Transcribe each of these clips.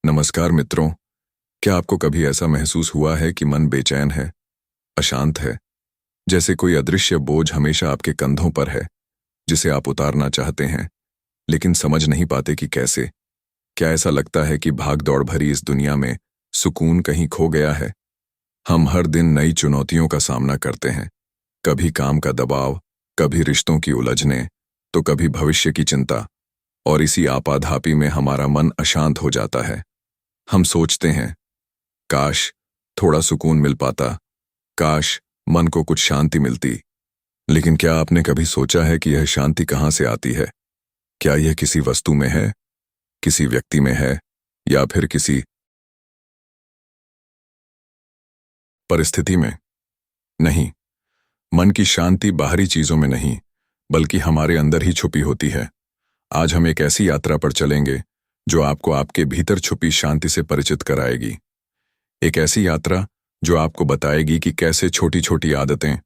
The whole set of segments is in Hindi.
नमस्कार मित्रों। क्या आपको कभी ऐसा महसूस हुआ है कि मन बेचैन है, अशांत है, जैसे कोई अदृश्य बोझ हमेशा आपके कंधों पर है, जिसे आप उतारना चाहते हैं, लेकिन समझ नहीं पाते कि कैसे? क्या ऐसा लगता है कि भाग-दौड़ भरी इस दुनिया में सुकून कहीं खो गया है? हम हर दिन नई चुनौतियों का सामना करते हैं, कभी काम का दबाव, कभी रिश्तों की उलझनें, तो कभी भविष्य की चिंता, और इसी आपाधापी में हमारा मन अशांत हो जाता है। हम सोचते हैं, काश थोड़ा सुकून मिल पाता, काश मन को कुछ शांति मिलती। लेकिन क्या आपने कभी सोचा है कि यह शांति कहाँ से आती है? क्या यह किसी वस्तु में है, किसी व्यक्ति में है, या फिर किसी परिस्थिति में? नहीं, मन की शांति बाहरी चीजों में नहीं, बल्कि हमारे अंदर ही छुपी होती है। आज हम एक ऐसी यात्रा पर चलेंगे जो आपको आपके भीतर छुपी शांति से परिचित कराएगी। एक ऐसी यात्रा जो आपको बताएगी कि कैसे छोटी छोटी आदतें,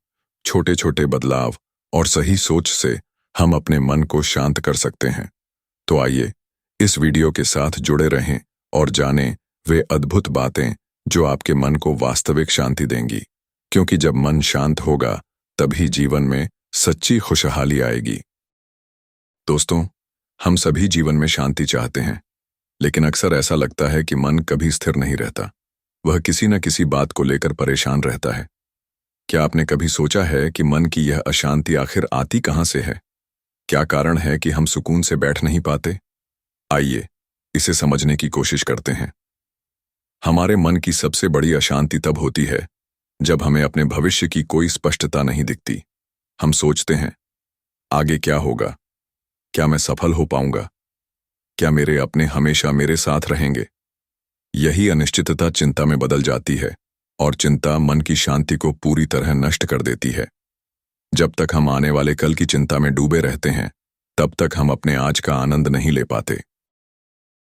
छोटे छोटे बदलाव और सही सोच से हम अपने मन को शांत कर सकते हैं। तो आइए इस वीडियो के साथ जुड़े रहें और जानें वे अद्भुत बातें जो आपके मन को वास्तविक शांति देंगी। क्योंकि जब मन शांत होगा तभी जीवन में सच्ची खुशहाली आएगी। दोस्तों, हम सभी जीवन में शांति चाहते हैं, लेकिन अक्सर ऐसा लगता है कि मन कभी स्थिर नहीं रहता। वह किसी न किसी बात को लेकर परेशान रहता है। क्या आपने कभी सोचा है कि मन की यह अशांति आखिर आती कहाँ से है? क्या कारण है कि हम सुकून से बैठ नहीं पाते? आइए इसे समझने की कोशिश करते हैं। हमारे मन की सबसे बड़ी अशांति तब होती है जब हमें अपने भविष्य की कोई स्पष्टता नहीं दिखती। हम सोचते हैं, आगे क्या होगा? क्या मैं सफल हो पाऊंगा? क्या मेरे अपने हमेशा मेरे साथ रहेंगे? यही अनिश्चितता चिंता में बदल जाती है, और चिंता मन की शांति को पूरी तरह नष्ट कर देती है। जब तक हम आने वाले कल की चिंता में डूबे रहते हैं, तब तक हम अपने आज का आनंद नहीं ले पाते।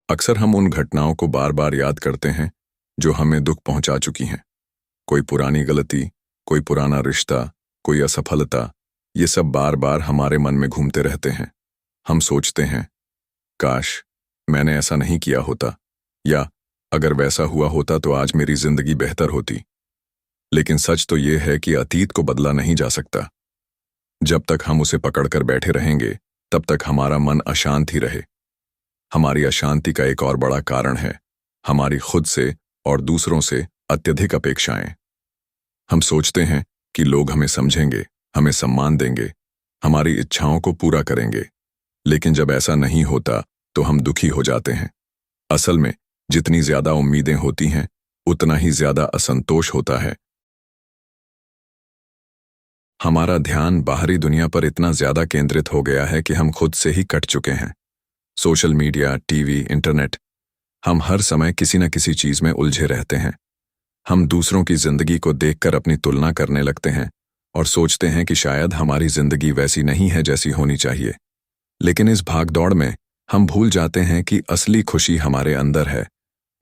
अक्सर हम उन घटनाओं को बार बार याद करते हैं जो हमें दुख पहुंचा चुकी हैं। कोई पुरानी गलती, कोई पुराना रिश्ता, कोई असफलता, ये सब बार बार हमारे मन में घूमते रहते हैं। हम सोचते हैं, काश मैंने ऐसा नहीं किया होता, या अगर वैसा हुआ होता तो आज मेरी जिंदगी बेहतर होती। लेकिन सच तो यह है कि अतीत को बदला नहीं जा सकता। जब तक हम उसे पकड़कर बैठे रहेंगे, तब तक हमारा मन अशांत ही रहे। हमारी अशांति का एक और बड़ा कारण है हमारी खुद से और दूसरों से अत्यधिक अपेक्षाएं। हम सोचते हैं कि लोग हमें समझेंगे, हमें सम्मान देंगे, हमारी इच्छाओं को पूरा करेंगे। लेकिन जब ऐसा नहीं होता तो हम दुखी हो जाते हैं। असल में जितनी ज्यादा उम्मीदें होती हैं, उतना ही ज्यादा असंतोष होता है। हमारा ध्यान बाहरी दुनिया पर इतना ज्यादा केंद्रित हो गया है कि हम खुद से ही कट चुके हैं। सोशल मीडिया, टीवी, इंटरनेट, हम हर समय किसी न किसी चीज में उलझे रहते हैं। हम दूसरों की जिंदगी को देखकर अपनी तुलना करने लगते हैं और सोचते हैं कि शायद हमारी जिंदगी वैसी नहीं है जैसी होनी चाहिए। लेकिन इस भागदौड़ में हम भूल जाते हैं कि असली खुशी हमारे अंदर है,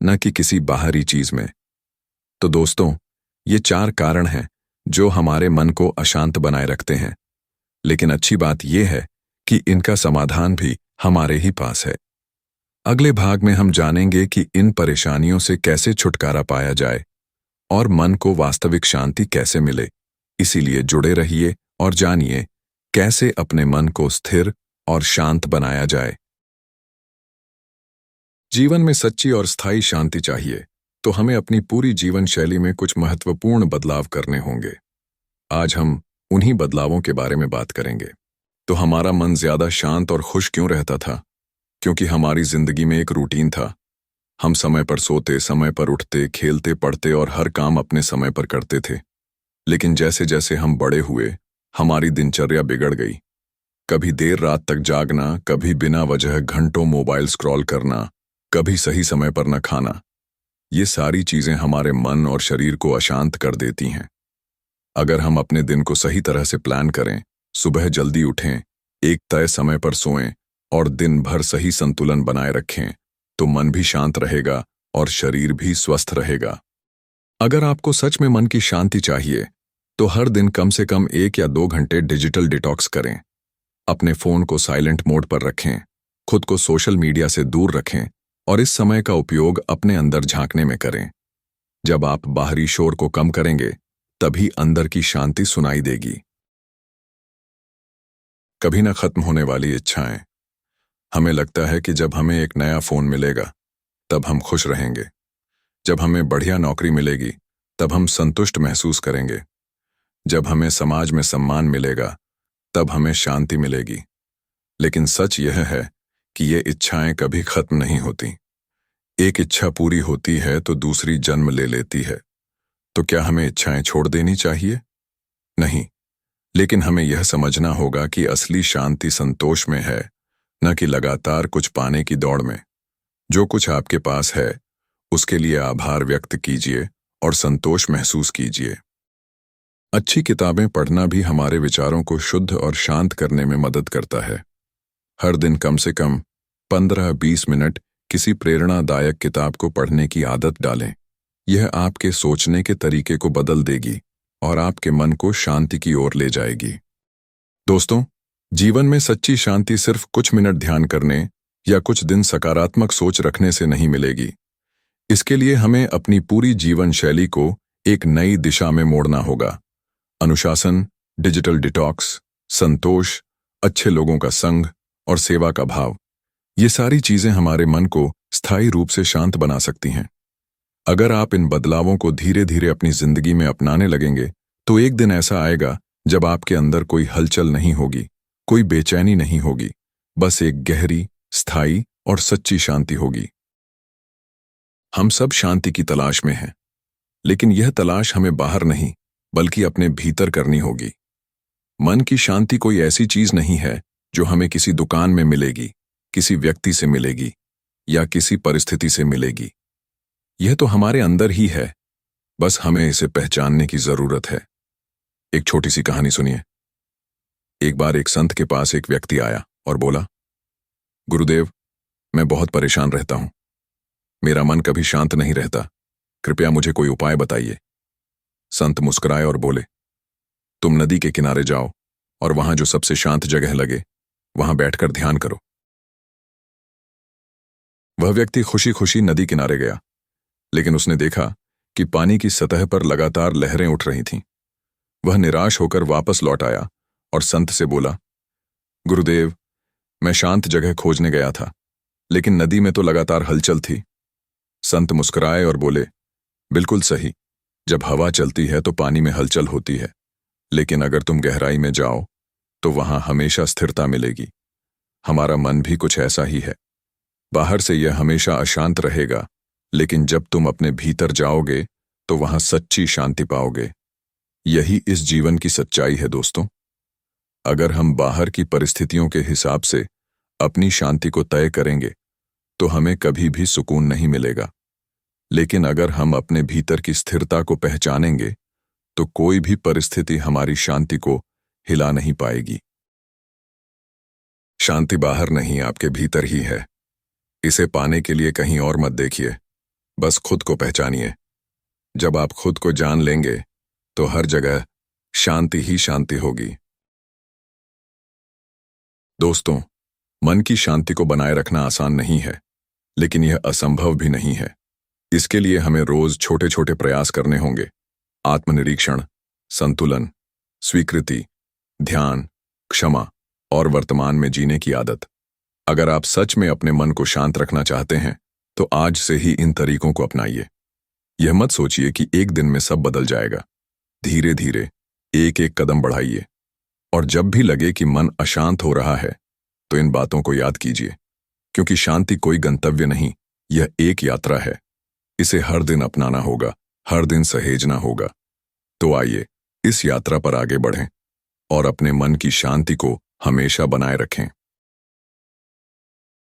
न कि किसी बाहरी चीज में। तो दोस्तों, ये 4 कारण हैं जो हमारे मन को अशांत बनाए रखते हैं। लेकिन अच्छी बात यह है कि इनका समाधान भी हमारे ही पास है। अगले भाग में हम जानेंगे कि इन परेशानियों से कैसे छुटकारा पाया जाए और मन को वास्तविक शांति कैसे मिले। इसीलिए जुड़े रहिए और जानिए कैसे अपने मन को स्थिर और शांत बनाया जाए। जीवन में सच्ची और स्थायी शांति चाहिए तो हमें अपनी पूरी जीवन शैली में कुछ महत्वपूर्ण बदलाव करने होंगे। आज हम उन्हीं बदलावों के बारे में बात करेंगे। तो हमारा मन ज्यादा शांत और खुश क्यों रहता था? क्योंकि हमारी जिंदगी में एक रूटीन था। हम समय पर सोते, समय पर उठते, खेलते, पढ़ते और हर काम अपने समय पर करते थे। लेकिन जैसे जैसे हम बड़े हुए, हमारी दिनचर्या बिगड़ गई। कभी देर रात तक जागना, कभी बिना वजह घंटों मोबाइल स्क्रॉल करना, कभी सही समय पर न खाना। ये सारी चीजें हमारे मन और शरीर को अशांत कर देती हैं। अगर हम अपने दिन को सही तरह से प्लान करें, सुबह जल्दी उठें, एक तय समय पर सोएं और दिन भर सही संतुलन बनाए रखें, तो मन भी शांत रहेगा और शरीर भी स्वस्थ रहेगा। अगर आपको सच में मन की शांति चाहिए, तो हर दिन कम से कम 1 या 2 घंटे डिजिटल डिटॉक्स करें। अपने फोन को साइलेंट मोड पर रखें, खुद को सोशल मीडिया से दूर रखें और इस समय का उपयोग अपने अंदर झांकने में करें। जब आप बाहरी शोर को कम करेंगे, तभी अंदर की शांति सुनाई देगी। कभी न खत्म होने वाली इच्छाएं। हमें लगता है कि जब हमें एक नया फोन मिलेगा, तब हम खुश रहेंगे। जब हमें बढ़िया नौकरी मिलेगी, तब हम संतुष्ट महसूस करेंगे। जब हमें समाज में सम्मान मिलेगा, तब हमें शांति मिलेगी। लेकिन सच यह है कि ये इच्छाएं कभी खत्म नहीं होती। एक इच्छा पूरी होती है तो दूसरी जन्म ले लेती है। तो क्या हमें इच्छाएं छोड़ देनी चाहिए? नहीं, लेकिन हमें यह समझना होगा कि असली शांति संतोष में है, न कि लगातार कुछ पाने की दौड़ में। जो कुछ आपके पास है, उसके लिए आभार व्यक्त कीजिए और संतोष महसूस कीजिए। अच्छी किताबें पढ़ना भी हमारे विचारों को शुद्ध और शांत करने में मदद करता है। हर दिन कम से कम 15-20 मिनट किसी प्रेरणादायक किताब को पढ़ने की आदत डालें। यह आपके सोचने के तरीके को बदल देगी और आपके मन को शांति की ओर ले जाएगी। दोस्तों, जीवन में सच्ची शांति सिर्फ कुछ मिनट ध्यान करने या कुछ दिन सकारात्मक सोच रखने से नहीं मिलेगी। इसके लिए हमें अपनी पूरी जीवन शैली को एक नई दिशा में मोड़ना होगा। अनुशासन, डिजिटल डिटॉक्स, संतोष, अच्छे लोगों का संग और सेवा का भाव, ये सारी चीजें हमारे मन को स्थायी रूप से शांत बना सकती हैं। अगर आप इन बदलावों को धीरे धीरे अपनी जिंदगी में अपनाने लगेंगे, तो एक दिन ऐसा आएगा जब आपके अंदर कोई हलचल नहीं होगी, कोई बेचैनी नहीं होगी, बस एक गहरी, स्थायी और सच्ची शांति होगी। हम सब शांति की तलाश में हैं, लेकिन यह तलाश हमें बाहर नहीं, बल्कि अपने भीतर करनी होगी। मन की शांति कोई ऐसी चीज नहीं है जो हमें किसी दुकान में मिलेगी, किसी व्यक्ति से मिलेगी या किसी परिस्थिति से मिलेगी। यह तो हमारे अंदर ही है, बस हमें इसे पहचानने की जरूरत है। एक छोटी सी कहानी सुनिए। एक बार एक संत के पास एक व्यक्ति आया और बोला, गुरुदेव, मैं बहुत परेशान रहता हूं। मेरा मन कभी शांत नहीं रहता। कृपया मुझे कोई उपाय बताइए। संत मुस्कुराए और बोले, तुम नदी के किनारे जाओ और वहां जो सबसे शांत जगह लगे, वहां बैठकर ध्यान करो। वह व्यक्ति खुशी खुशी नदी किनारे गया, लेकिन उसने देखा कि पानी की सतह पर लगातार लहरें उठ रही थीं। वह निराश होकर वापस लौट आया और संत से बोला, गुरुदेव, मैं शांत जगह खोजने गया था, लेकिन नदी में तो लगातार हलचल थी। संत मुस्कुराए और बोले, बिल्कुल सही। जब हवा चलती है तो पानी में हलचल होती है, लेकिन अगर तुम गहराई में जाओ तो वहां हमेशा स्थिरता मिलेगी। हमारा मन भी कुछ ऐसा ही है। बाहर से यह हमेशा अशांत रहेगा, लेकिन जब तुम अपने भीतर जाओगे तो वहां सच्ची शांति पाओगे। यही इस जीवन की सच्चाई है दोस्तों। अगर हम बाहर की परिस्थितियों के हिसाब से अपनी शांति को तय करेंगे तो हमें कभी भी सुकून नहीं मिलेगा, लेकिन अगर हम अपने भीतर की स्थिरता को पहचानेंगे तो कोई भी परिस्थिति हमारी शांति को हिला नहीं पाएगी। शांति बाहर नहीं, आपके भीतर ही है। इसे पाने के लिए कहीं और मत देखिए, बस खुद को पहचानिए। जब आप खुद को जान लेंगे तो हर जगह शांति ही शांति होगी। दोस्तों, मन की शांति को बनाए रखना आसान नहीं है, लेकिन यह असंभव भी नहीं है। इसके लिए हमें रोज छोटे छोटे प्रयास करने होंगे। आत्मनिरीक्षण, संतुलन, स्वीकृति, ध्यान, क्षमा और वर्तमान में जीने की आदत। अगर आप सच में अपने मन को शांत रखना चाहते हैं तो आज से ही इन तरीकों को अपनाइए। यह मत सोचिए कि एक दिन में सब बदल जाएगा। धीरे धीरे एक एक कदम बढ़ाइए, और जब भी लगे कि मन अशांत हो रहा है तो इन बातों को याद कीजिए, क्योंकि शांति कोई गंतव्य नहीं, यह एक यात्रा है। इसे हर दिन अपनाना होगा, हर दिन सहेजना होगा। तो आइए इस यात्रा पर आगे बढ़ें और अपने मन की शांति को हमेशा बनाए रखें।